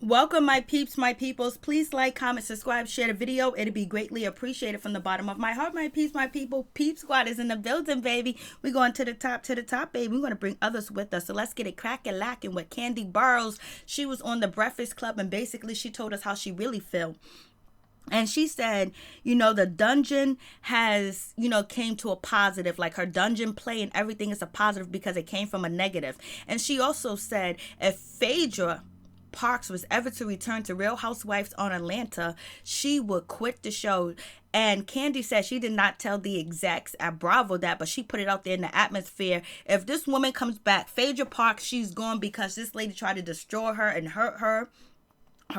Welcome, my peeps, my peoples. Please like, comment, subscribe, share the video. It'd be greatly appreciated from the bottom of my heart, my peeps, my people. Peep Squad is in the building, baby. We're going to the top, baby. We're going to bring others with us. So let's get it cracking, lacking with Kandi Burruss. She was on the Breakfast Club, and basically she told us how she really felt. And she said, the dungeon has, came to a positive, like her dungeon play and everything is a positive because it came from a negative. And she also said if Phaedra Parks was ever to return to Real Housewives on Atlanta, she would quit the show. And Kandi said she did not tell the execs at Bravo that, but she put it out there in the atmosphere. If this woman comes back, Phaedra Parks, she's gone because this lady tried to destroy her and hurt her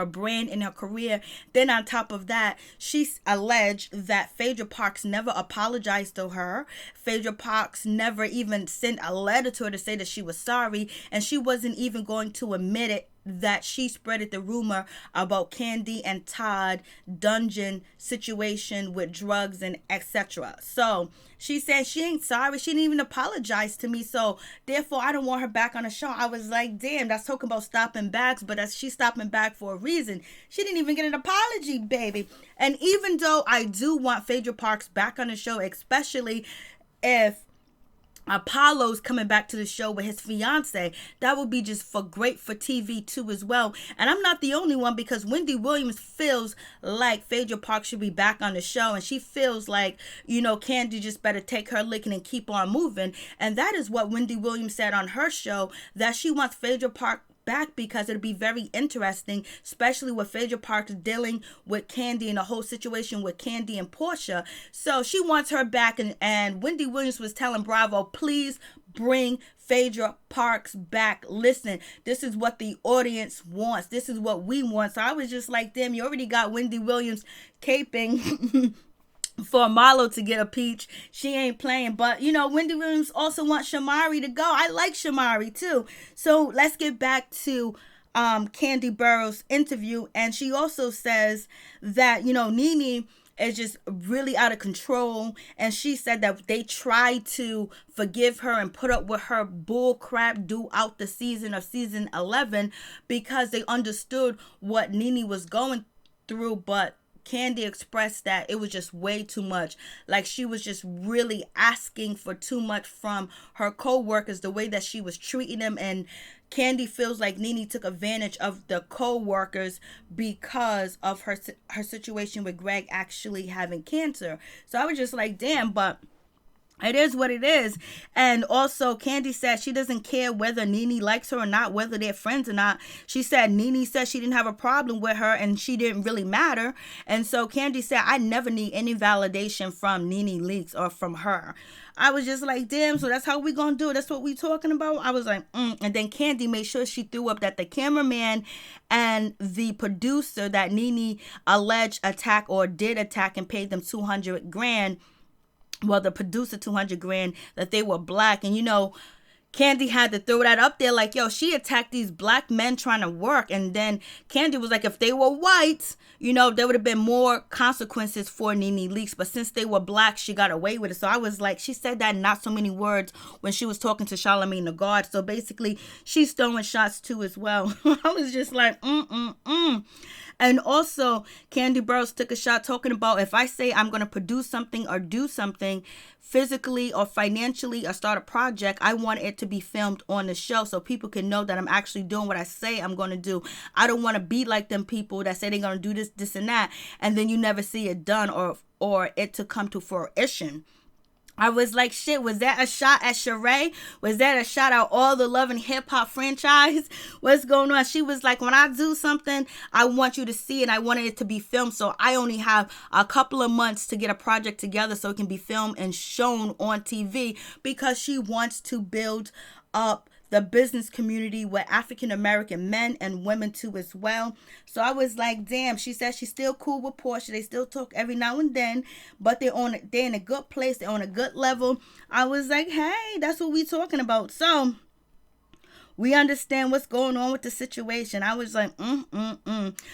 brand and her career. Then on top of that, she alleged that Phaedra Parks never apologized to her. Phaedra Parks never even sent a letter to her to say that she was sorry, and she wasn't even going to admit it, that she spreaded the rumor about Kandi and Todd dungeon situation with drugs and etc. So she said she ain't sorry. She didn't even apologize to me. So therefore, I don't want her back on the show. I was like, damn, that's talking about stopping backs, but she's stopping back for a reason. She didn't even get an apology, baby. And even though I do want Phaedra Parks back on the show, especially if Apollo's coming back to the show with his fiance, that would be just great for TV too as well. And I'm not the only one, because Wendy Williams feels like Phaedra Parks should be back on the show, and she feels like, Kandi just better take her licking and keep on moving. And that is what Wendy Williams said on her show, that she wants Phaedra Parks back because it'll be very interesting, especially with Phaedra Parks dealing with Kandi and the whole situation with Kandi and Portia. So she wants her back, and Wendy Williams was telling Bravo, please bring Phaedra Parks back. Listen, this is what the audience wants. This is what we want. So I was just like, damn, you already got Wendy Williams caping for Marlo to get a peach. She ain't playing. But Wendy Williams also wants Shamari to go. I like Shamari too. So let's get back to Kandi Burruss' interview. And she also says that NeNe is just really out of control, and she said that they tried to forgive her and put up with her bull crap throughout the season of season 11 because they understood what NeNe was going through, but Kandi expressed that it was just way too much. Like, she was just really asking for too much from her co-workers, the way that she was treating them. And Kandi feels like NeNe took advantage of the co-workers because of her situation with Greg actually having cancer. So I was just like, damn, but it is what it is. And also, Kandi said she doesn't care whether NeNe likes her or not, whether they're friends or not. She said NeNe said she didn't have a problem with her and she didn't really matter. And so Kandi said, I never need any validation from NeNe Leakes or from her. I was just like, damn, so that's how we gonna do it? That's what we talking about? I was like, And then Kandi made sure she threw up that the cameraman and the producer that NeNe alleged attack or did attack and paid them $200,000. Well, the producer $200,000, that they were black. And Kandi had to throw that up there like, yo, she attacked these black men trying to work. And then Kandi was like, if they were white, there would have been more consequences for NeNe Leakes. But since they were black, she got away with it. So I was like, she said that in not so many words when she was talking to Charlamagne the God. So basically, she's throwing shots too as well. I was just like, And also, Kandi Burruss took a shot talking about, if I say I'm going to produce something or do something physically or financially or start a project, I want it to be filmed on the show so people can know that I'm actually doing what I say I'm going to do. I don't want to be like them people that say they're going to do this, this, and that, and then you never see it done or it to come to fruition. I was like, shit, was that a shot at Sheree? Was that a shot at all the Love and Hip Hop franchise? What's going on? She was like, when I do something, I want you to see it. I wanted it to be filmed. So I only have a couple of months to get a project together so it can be filmed and shown on TV, because she wants to build up the business community with African-American men and women too as well. So I was like, damn. She said she's still cool with Portia. They still talk every now and then, but they're in a good place. They're on a good level. I was like, hey, that's what we talking about. So we understand what's going on with the situation. I was like,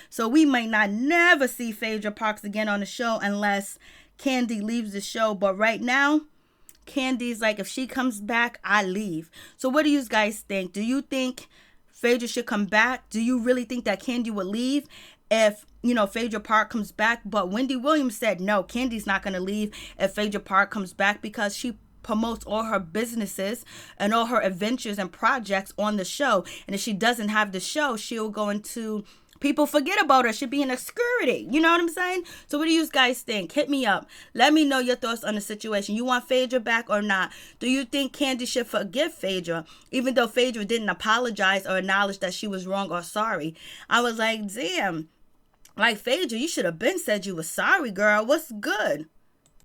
So we might not never see Phaedra Parks again on the show unless Kandi leaves the show. But right now, Kandi's like, if she comes back, I leave. So what do you guys think? Do you think Phaedra should come back? Do you really think that Kandi would leave if, Phaedra Park comes back? But Wendy Williams said, no, Kandi's not going to leave if Phaedra Park comes back, because she promotes all her businesses and all her adventures and projects on the show. And if she doesn't have the show, she'll go into, people forget about her. She'll be in obscurity. You know what I'm saying? So what do you guys think? Hit me up. Let me know your thoughts on the situation. You want Phaedra back or not? Do you think Kandi should forgive Phaedra, even though Phaedra didn't apologize or acknowledge that she was wrong or sorry? I was like, damn. Like, Phaedra, you should have been said you were sorry, girl. What's good?